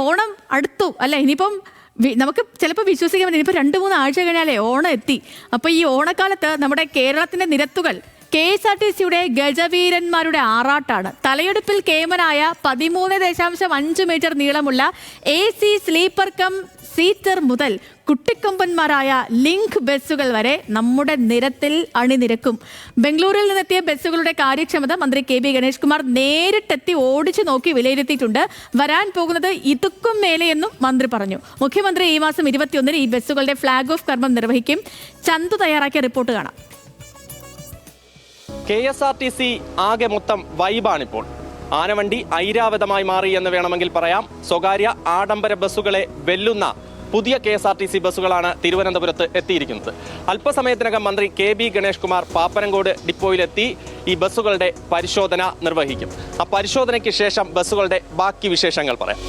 ഓണം അടുത്തു അല്ല, ഇനിയിപ്പം നമുക്ക് ചിലപ്പോൾ വിശ്വസിക്കാൻ പറ്റും ഇനിയിപ്പോൾ 2-3 ആഴ്ച കഴിഞ്ഞാലേ ഓണം എത്തി. അപ്പോൾ ഈ ഓണക്കാലത്ത് നമ്മുടെ കേരളത്തിൻ്റെ നിരത്തുകൾ KSRTCയുടെ ഗജവീരന്മാരുടെ ആറാട്ടാണ്. തലയെടുപ്പിൽ കേമനായ 13.5 മീറ്റർ നീളമുള്ള AC സ്ലീപ്പർ കം സീറ്റർ മുതൽ കുട്ടിക്കൊമ്പന്മാരായ ലിങ്ക് ബസ്സുകൾ വരെ നമ്മുടെ നിരത്തിൽ അണിനിരക്കും. ബംഗളൂരിൽ നിന്നെത്തിയ ബസ്സുകളുടെ കാര്യക്ഷമത മന്ത്രി KB ഗണേഷ് കുമാർ നേരിട്ടെത്തി ഓടിച്ചു നോക്കി വിലയിരുത്തിയിട്ടുണ്ട്. വരാൻ പോകുന്നത് ഇതുക്കും മേലെയെന്നും മന്ത്രി പറഞ്ഞു. മുഖ്യമന്ത്രി ഈ മാസം 21-ന് ഈ ബസ്സുകളുടെ ഫ്ളാഗ് ഓഫ് കർമ്മം നിർവഹിക്കും. ചന്തു തയ്യാറാക്കിയ റിപ്പോർട്ട് കാണാം. KSRTC ആകെ മൊത്തം വൈബാണിപ്പോൾ. ആനവണ്ടി ഐരാവതമായി മാറി എന്ന് വേണമെങ്കിൽ പറയാം. സ്വകാര്യ ആഡംബര ബസ്സുകളെ വെല്ലുന്ന പുതിയ KSRTC ബസ്സുകളാണ് തിരുവനന്തപുരത്ത് എത്തിയിരിക്കുന്നത്. അല്പസമയത്തിനകം മന്ത്രി KB ഗണേഷ് കുമാർ പാപ്പനംകോട് ഡിപ്പോയിലെത്തി ഈ ബസ്സുകളുടെ പരിശോധന നിർവഹിക്കും. ആ പരിശോധനയ്ക്ക് ശേഷം ബസ്സുകളുടെ ബാക്കി വിശേഷങ്ങൾ പറയാം.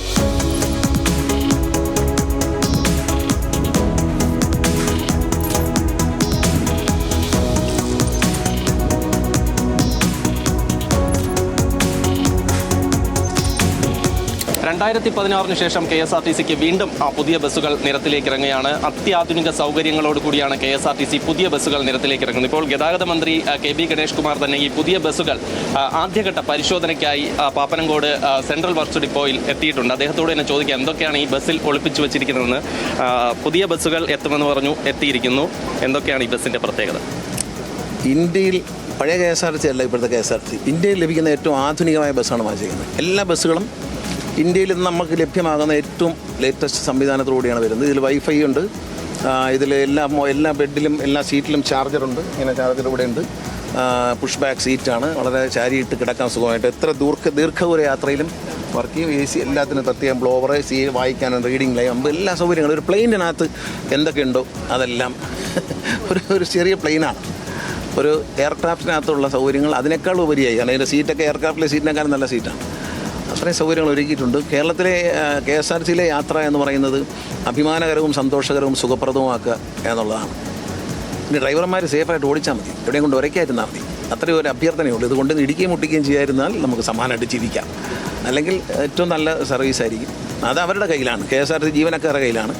ന് ശേഷം KSRTCക്ക് വീണ്ടും പുതിയ ബസ്സുകൾ നിരത്തിലേക്ക് ഇറങ്ങുകയാണ്. അത്യാധുനിക സൗകര്യങ്ങളോട് കൂടിയാണ് KSRTC പുതിയ ബസ്സുകൾ നിരത്തിലേക്ക് ഇറങ്ങുന്നത്. ഇപ്പോൾ ഗതാഗത മന്ത്രി KB ഗണേഷ് കുമാർ തന്നെ ഈ പുതിയ ബസ്സുകൾ ആദ്യഘട്ട പരിശോധനയ്ക്കായി പാപ്പനംകോട് സെൻട്രൽ വർക്ക്സ് ഡിപ്പോയിൽ എത്തിയിട്ടുണ്ട്. അദ്ദേഹത്തോട് തന്നെ ചോദിക്കാം എന്തൊക്കെയാണ് ഈ ബസ്സിൽ ഒളിപ്പിച്ചു വെച്ചിരിക്കുന്നതെന്ന്. പുതിയ ബസ്സുകൾ എത്തുമെന്ന് പറഞ്ഞു, എത്തിയിരിക്കുന്നു. എന്തൊക്കെയാണ് ഈ ബസ്സിൻ്റെ പ്രത്യേകത? ഇന്ത്യയിൽ പഴയ KSRTC അല്ല ഇപ്പോഴത്തെ KSRTC. ഇന്ത്യയിൽ ലഭിക്കുന്ന ഏറ്റവും ആധുനികമായ ബസ്സാണ് വാങ്ങിച്ചിരിക്കുന്നത്. എല്ലാ ബസ്സുകളും ഇന്ത്യയിൽ നിന്ന് നമുക്ക് ലഭ്യമാകുന്ന ഏറ്റവും ലേറ്റസ്റ്റ് സംവിധാനത്തോടുകൂടിയാണ് വരുന്നത്. ഇതിൽ വൈഫൈ ഉണ്ട്, ഇതിൽ എല്ലാ ബെഡിലും എല്ലാ സീറ്റിലും ചാർജറുണ്ട്. ഇങ്ങനെ ചാർജർ ഇവിടെ ഉണ്ട്. പുഷ് ബാക്ക് സീറ്റാണ്, വളരെ ചാരിയിട്ട് കിടക്കാൻ സുഖമായിട്ട് എത്ര ദീർഘദൂര യാത്രയിലും വർക്ക് ചെയ്യും. AC എല്ലാത്തിനും പ്രത്യേകം ബ്ലോവർ, വായിക്കാനും റീഡിംഗ് ലൈം എല്ലാ സൗകര്യങ്ങളും. ഒരു പ്ലെയിനിനകത്ത് എന്തൊക്കെയുണ്ടോ അതെല്ലാം ഒരു ചെറിയ പ്ലെയിനാണ്. ഒരു എയർക്രാഫ്റ്റിനകത്തുള്ള സൗകര്യങ്ങൾ അതിനേക്കാൾ ഉപരിയായി. കാരണം അതിൻ്റെ സീറ്റൊക്കെ എയർക്രാഫ്റ്റിലെ സീറ്റിനേക്കാളും നല്ല സീറ്റാണ്. അത്രയും സൗകര്യങ്ങൾ ഒരുക്കിയിട്ടുണ്ട്. കേരളത്തിലെ KSRTCയിലെ യാത്ര എന്ന് പറയുന്നത് അഭിമാനകരവും സന്തോഷകരവും സുഖപ്രദവുമാക്കുക എന്നുള്ളതാണ്. പിന്നെ ഡ്രൈവർമാർ സേഫായിട്ട് ഓടിച്ചാൽ മതി, എവിടെയും കൊണ്ട് ഉരയ്ക്കാതിരുന്നാൽ മതി. അത്രയും ഒരു അഭ്യർത്ഥനയുള്ളൂ. ഇതുകൊണ്ട് ഇടിക്കുകയും മുട്ടിക്കുകയും ചെയ്യാതിരുന്നാൽ നമുക്ക് സമാനമായിട്ട് ജീവിക്കാം. അല്ലെങ്കിൽ ഏറ്റവും നല്ല സർവീസായിരിക്കും. അത് അവരുടെ കയ്യിലാണ്, KSRTC ജീവനക്കാരുടെ കയ്യിലാണ്.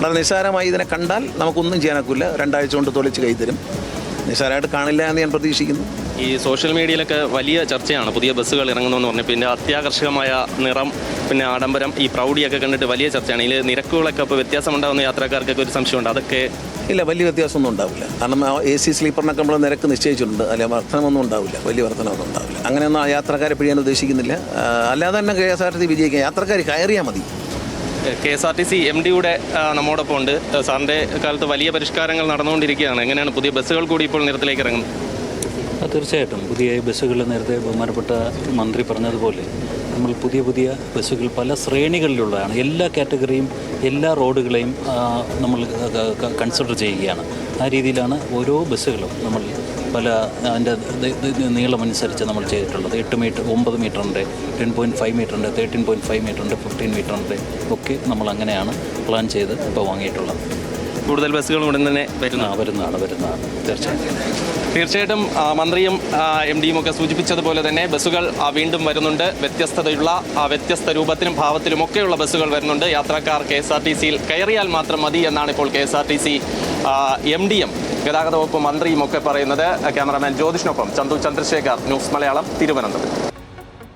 വളരെ നിസ്സാരമായി ഇതിനെ കണ്ടാൽ നമുക്കൊന്നും ചെയ്യാനൊക്കില്ല. 2 ആഴ്ച കൊണ്ട് തൊളിച്ച് കൈ തരും. നിസ്സാരമായിട്ട് കാണില്ല എന്ന് ഞാൻ പ്രതീക്ഷിക്കുന്നു. ഈ സോഷ്യൽ മീഡിയയിലൊക്കെ വലിയ ചർച്ചയാണ് പുതിയ ബസ്സുകൾ ഇറങ്ങുന്നതെന്ന് പറഞ്ഞു. പിന്നെ അത്യാകർഷകമായ നിറം, പിന്നെ ആഡംബരം, ഈ പ്രൗഢിയൊക്കെ കണ്ടിട്ട് വലിയ ചർച്ചയാണ്. ഇതിൽ നിരക്കുകളൊക്കെ ഇപ്പോൾ വ്യത്യാസമുണ്ടാകുന്ന യാത്രക്കാർക്കൊക്കെ ഒരു സംശയമുണ്ട്. അതൊക്കെ ഇല്ല, വലിയ വ്യത്യാസമൊന്നും ഉണ്ടാവില്ല. കാരണം AC സ്ലീപ്പറിനൊക്കെ നമ്മൾ നിരക്ക് നിശ്ചയിച്ചിട്ടുണ്ട്. അല്ലെ, വർധനമൊന്നും ഉണ്ടാവില്ല, വലിയ വർധനമൊന്നും ഉണ്ടാവില്ല. അങ്ങനെയൊന്നും യാത്രക്കാരെ പിഴിയാൻ ഉദ്ദേശിക്കുന്നില്ല. അല്ലാതെ തന്നെ KSRTC വിജയിക്കുക, യാത്രക്കാർ കയറിയാൽ മതി. KSRTC MD-യുടെ നമ്മോടൊപ്പം ഉണ്ട്. സാറിൻ്റെ കാലത്ത് വലിയ പരിഷ്കാരങ്ങൾ നടന്നുകൊണ്ടിരിക്കുകയാണ്. എങ്ങനെയാണ് പുതിയ ബസ്സുകൾ കൂടി ഇപ്പോൾ നിരത്തിലേക്ക് ഇറങ്ങുന്നത്? തീർച്ചയായിട്ടും പുതിയ ബസ്സുകൾ നേരത്തെ ബഹുമാനപ്പെട്ട മന്ത്രി പറഞ്ഞതുപോലെ നമ്മൾ പുതിയ ബസ്സുകൾ പല ശ്രേണികളിലുള്ളതാണ്. എല്ലാ കാറ്റഗറിയും എല്ലാ റോഡുകളെയും നമ്മൾ കൺസിഡർ ചെയ്യുകയാണ്. ആ രീതിയിലാണ് ഓരോ ബസ്സുകളും നമ്മൾ പല അതിൻ്റെ നീളമനുസരിച്ച് നമ്മൾ ചെയ്തിട്ടുള്ളത്. 8 മീറ്റർ, 9 മീറ്ററിൻ്റെ, 10.5 മീറ്ററിൻ്റെ, 13.5 മീറ്ററിൻ്റെ, 15 മീറ്ററിൻ്റെ ഒക്കെ നമ്മൾ അങ്ങനെയാണ് പ്ലാൻ ചെയ്ത് ഇപ്പോൾ വാങ്ങിയിട്ടുള്ളത്. കൂടുതൽ ബസ്സുകൾ ഉടൻ തന്നെ വരുന്നതാണ് തീർച്ചയായിട്ടും മന്ത്രിയും MD-യും ഒക്കെ സൂചിപ്പിച്ചതുപോലെ തന്നെ ബസ്സുകൾ വീണ്ടും വരുന്നുണ്ട്. വ്യത്യസ്ത രൂപത്തിലും ഭാവത്തിലുമൊക്കെയുള്ള ബസ്സുകൾ വരുന്നുണ്ട്. യാത്രക്കാർ KSRTCയിൽ കയറിയാൽ മാത്രം മതി എന്നാണ് ഇപ്പോൾ KSRTC MD-യും ഗതാഗത വകുപ്പ് മന്ത്രിയും ഒക്കെ പറയുന്നത്. ക്യാമറാമാൻ ജ്യോതിഷിനൊപ്പം ചന്തു ചന്ദ്രശേഖർ, ന്യൂസ് മലയാളം, തിരുവനന്തപുരം.